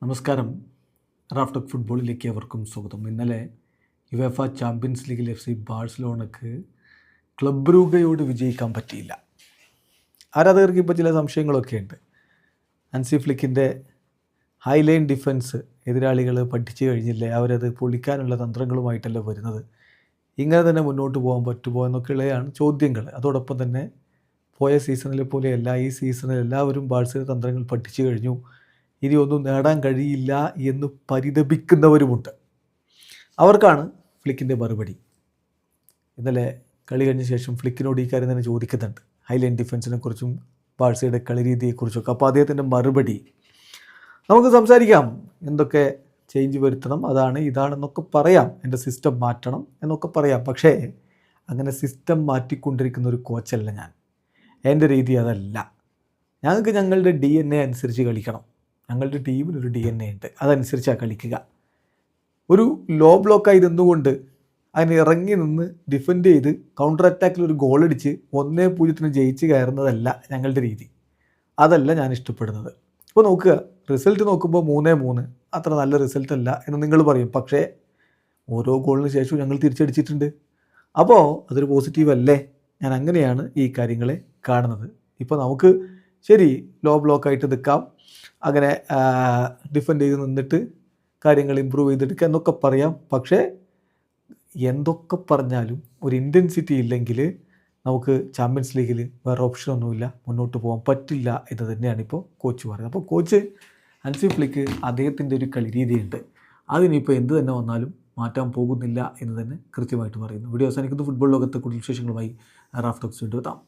നമസ്കാരം. റാഫ്റ്റോക്ക് ഫുട്ബോളിലേക്ക് അവർക്കും സ്വാഗതം. ഇന്നലെ യുവേഫ ചാമ്പ്യൻസ് ലീഗിൽ FC ബാഴ്സലോണക്ക് ക്ലബ് ബ്രൂഗയോട് വിജയിക്കാൻ പറ്റിയില്ല. ആരാധകർക്ക് ഇപ്പോൾ ചില സംശയങ്ങളൊക്കെ ഉണ്ട്. ഹൻസി ഫ്ലിക്കിൻ്റെ ഹൈലൈൻ ഡിഫൻസ് എതിരാളികൾ പഠിച്ചു കഴിഞ്ഞില്ലേ, അവരത് പൊളിക്കാനുള്ള തന്ത്രങ്ങളുമായിട്ടല്ല വരുന്നത്, ഇങ്ങനെ തന്നെ മുന്നോട്ട് പോകാൻ പറ്റുമോ എന്നൊക്കെയുള്ളതാണ് ചോദ്യങ്ങൾ. അതോടൊപ്പം തന്നെ പോയ സീസണിലെ പോലെയല്ല, ഈ സീസണിൽ എല്ലാവരും ബാഴ്സയുടെ തന്ത്രങ്ങൾ പഠിച്ചു കഴിഞ്ഞു, ഇനി ഒന്നും നേടാൻ കഴിയില്ല എന്ന് പരിതപിക്കുന്നവരുമുണ്ട്. അവർക്കാണ് ഫ്ലിക്കിൻ്റെ മറുപടി. ഇന്നലെ കളി കഴിഞ്ഞ ശേഷം ഫ്ലിക്കിനോട് ഈ കാര്യം തന്നെ ചോദിക്കുന്നുണ്ട്, ഹൈലൈൻ ഡിഫൻസിനെ കുറിച്ചും ബാഴ്സയുടെ കളി രീതിയെക്കുറിച്ചൊക്കെ. അപ്പോൾ അദ്ദേഹത്തിൻ്റെ മറുപടി നമുക്ക് സംസാരിക്കാം. എന്തൊക്കെ ചേഞ്ച് വരുത്തണം, അതാണ് ഇതാണെന്നൊക്കെ പറയാം, എൻ്റെ സിസ്റ്റം മാറ്റണം എന്നൊക്കെ പറയാം. പക്ഷേ അങ്ങനെ സിസ്റ്റം മാറ്റിക്കൊണ്ടിരിക്കുന്ന ഒരു കോച്ചല്ല ഞാൻ. എൻ്റെ രീതി അതല്ല. ഞങ്ങൾക്ക് ഞങ്ങളുടെ DNA അനുസരിച്ച് കളിക്കണം. ഞങ്ങളുടെ ടീമിനൊരു DNA ഉണ്ട്, അതനുസരിച്ചാണ് കളിക്കുക. ഒരു ലോ ബ്ലോക്കായി നിന്നുകൊണ്ട് അതിന് ഇറങ്ങി നിന്ന് ഡിഫെൻഡ് ചെയ്ത് കൗണ്ടർ അറ്റാക്കിൽ ഒരു ഗോളടിച്ച് 1-0 ജയിച്ച് കയറുന്നതല്ല ഞങ്ങളുടെ രീതി. അതല്ല ഞാൻ ഇഷ്ടപ്പെടുന്നത്. ഇപ്പോൾ നോക്കുക, റിസൾട്ട് നോക്കുമ്പോൾ 3-3 അത്ര നല്ല റിസൾട്ട് അല്ല എന്ന് നിങ്ങൾ പറയും. പക്ഷേ ഓരോ ഗോളിന് ശേഷവും ഞങ്ങൾ തിരിച്ചടിച്ചിട്ടുണ്ട്. അപ്പോൾ അതൊരു പോസിറ്റീവ് അല്ലേ? ഞാൻ അങ്ങനെയാണ് ഈ കാര്യങ്ങളെ കാണുന്നത്. ഇപ്പോൾ നമുക്ക് ശരി ലോ ബ്ലോക്കായിട്ട് നിൽക്കാം, അങ്ങനെ ഡിഫെൻഡ് ചെയ്ത് നിന്നിട്ട് കാര്യങ്ങൾ ഇമ്പ്രൂവ് ചെയ്തെടുക്കുക എന്നൊക്കെ പറയാം. പക്ഷേ എന്തൊക്കെ പറഞ്ഞാലും ഒരു ഇൻറ്റൻസിറ്റി ഇല്ലെങ്കിൽ നമുക്ക് ചാമ്പ്യൻസ് ലീഗിൽ വേറെ ഓപ്ഷനൊന്നുമില്ല, മുന്നോട്ട് പോകാൻ പറ്റില്ല എന്ന് തന്നെയാണ് ഇപ്പോൾ കോച്ച് പറയുന്നത്. അപ്പോൾ കോച്ച് ഹൻസി ഫ്ലിക്ക് അദ്ദേഹത്തിൻ്റെ ഒരു കളി രീതിയുണ്ട്, അതിനിപ്പോൾ എന്ത് തന്നെ വന്നാലും മാറ്റാൻ പോകുന്നില്ല എന്ന് തന്നെ കൃത്യമായിട്ട് പറയുന്നു. വീഡിയോ അവസാനിക്കുന്നു. ഫുട്ബോൾ ലോകത്തെ കൂടുതൽ വിശേഷങ്ങളുമായി റാഫ്റ്റോക്സ് വീണ്ടും എത്താം.